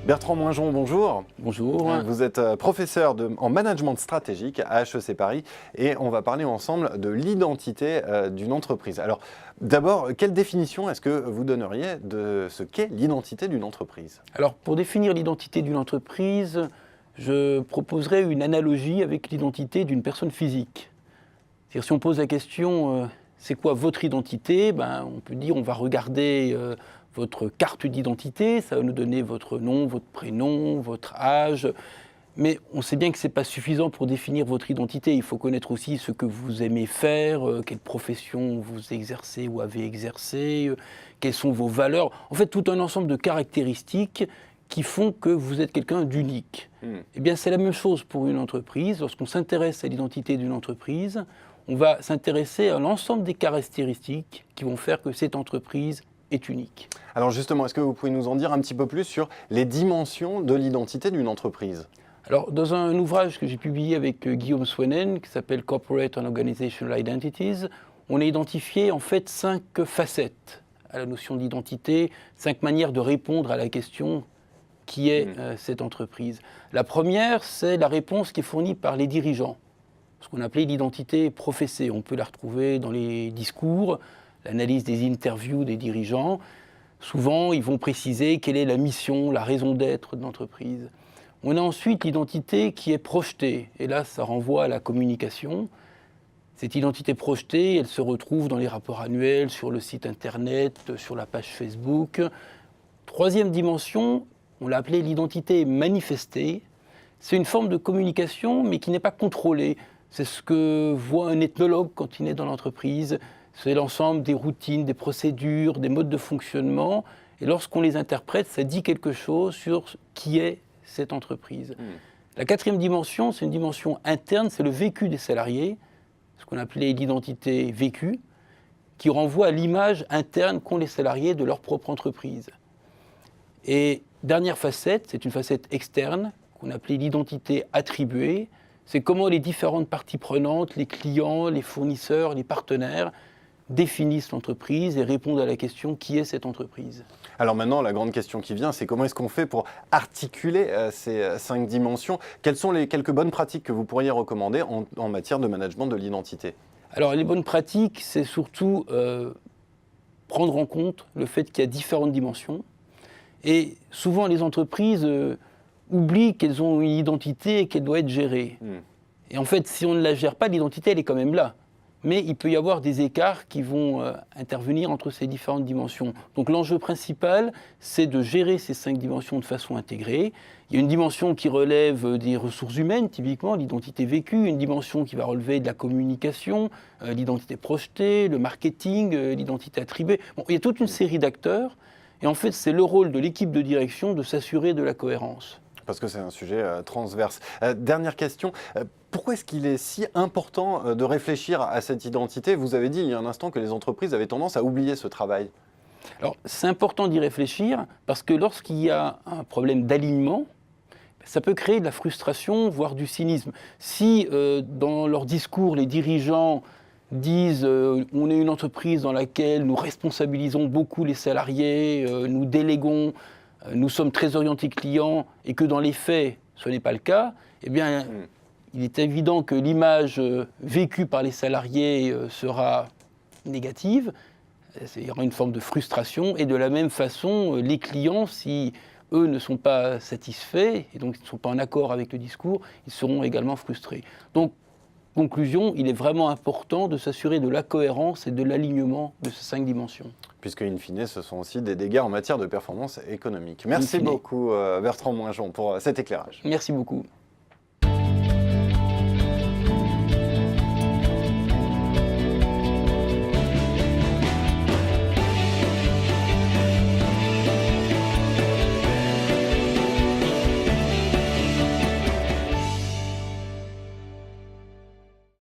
Bertrand Moinjon, bonjour. Bonjour. Vous êtes professeur en management stratégique à HEC Paris et on va parler ensemble de l'identité d'une entreprise. Alors d'abord, quelle définition est-ce que vous donneriez de ce qu'est l'identité d'une entreprise? Alors pour définir l'identité d'une entreprise, je proposerais une analogie avec l'identité d'une personne physique. C'est-à-dire si on pose la question c'est quoi votre identité, on peut dire on va regarder votre carte d'identité, ça va nous donner votre nom, votre prénom, votre âge. Mais on sait bien que ce n'est pas suffisant pour définir votre identité. Il faut connaître aussi ce que vous aimez faire, quelle profession vous exercez ou avez exercé, quelles sont vos valeurs. En fait, tout un ensemble de caractéristiques qui font que vous êtes quelqu'un d'unique. Eh bien, c'est la même chose pour une entreprise. Lorsqu'on s'intéresse à l'identité d'une entreprise, on va s'intéresser à l'ensemble des caractéristiques qui vont faire que cette entreprise est unique. Alors justement, est-ce que vous pouvez nous en dire un petit peu plus sur les dimensions de l'identité d'une entreprise? Alors, dans un ouvrage que j'ai publié avec Guillaume Swanen, qui s'appelle Corporate and Organizational Identities, on a identifié en fait 5 facettes à la notion d'identité, 5 manières de répondre à la question qui est cette entreprise. La première, c'est la réponse qui est fournie par les dirigeants, ce qu'on appelait l'identité professée. On peut la retrouver dans les discours, l'analyse des interviews des dirigeants. Souvent, ils vont préciser quelle est la mission, la raison d'être de l'entreprise. On a ensuite l'identité qui est projetée, et là, ça renvoie à la communication. Cette identité projetée, elle se retrouve dans les rapports annuels, sur le site internet, sur la page Facebook. Troisième dimension, on l'a appelée l'identité manifestée. C'est une forme de communication, mais qui n'est pas contrôlée. C'est ce que voit un ethnologue quand il est dans l'entreprise. C'est l'ensemble des routines, des procédures, des modes de fonctionnement. Et lorsqu'on les interprète, ça dit quelque chose sur qui est cette entreprise. La quatrième dimension, c'est une dimension interne, c'est le vécu des salariés, ce qu'on appelait l'identité vécue, qui renvoie à l'image interne qu'ont les salariés de leur propre entreprise. Et dernière facette, c'est une facette externe, qu'on appelait l'identité attribuée. C'est comment les différentes parties prenantes, les clients, les fournisseurs, les partenaires, définissent l'entreprise et répondent à la question qui est cette entreprise. Alors maintenant, la grande question qui vient, c'est comment est-ce qu'on fait pour articuler ces 5 dimensions? Quelles sont les quelques bonnes pratiques que vous pourriez recommander en matière de management de l'identité? Alors les bonnes pratiques, c'est surtout prendre en compte le fait qu'il y a différentes dimensions. Et souvent, les entreprises oublient qu'elles ont une identité et qu'elle doit être gérée. Et en fait, si on ne la gère pas, l'identité, elle est quand même là. Mais il peut y avoir des écarts qui vont intervenir entre ces différentes dimensions. Donc l'enjeu principal, c'est de gérer ces 5 dimensions de façon intégrée. Il y a une dimension qui relève des ressources humaines, typiquement l'identité vécue, une dimension qui va relever de la communication, l'identité projetée, le marketing, l'identité attribuée. Bon, il y a toute une série d'acteurs. Et en fait, c'est le rôle de l'équipe de direction de s'assurer de la cohérence. Parce que c'est un sujet transverse. Dernière question, pourquoi est-ce qu'il est si important de réfléchir à cette identité? Vous avez dit il y a un instant que les entreprises avaient tendance à oublier ce travail. Alors, c'est important d'y réfléchir parce que lorsqu'il y a un problème d'alignement, ça peut créer de la frustration, voire du cynisme. Si dans leur discours, les dirigeants disent on est une entreprise dans laquelle nous responsabilisons beaucoup les salariés, nous déléguons, nous sommes très orientés clients et que dans les faits, ce n'est pas le cas, eh bien, il est évident que l'image vécue par les salariés sera négative. Il y aura une forme de frustration et de la même façon, les clients, si eux ne sont pas satisfaits et donc ne sont pas en accord avec le discours, ils seront également frustrés. Donc, conclusion, il est vraiment important de s'assurer de la cohérence et de l'alignement de ces 5 dimensions. Puisque, in fine, ce sont aussi des dégâts en matière de performance économique. Merci beaucoup, Bertrand Moinjon, pour cet éclairage. Merci beaucoup.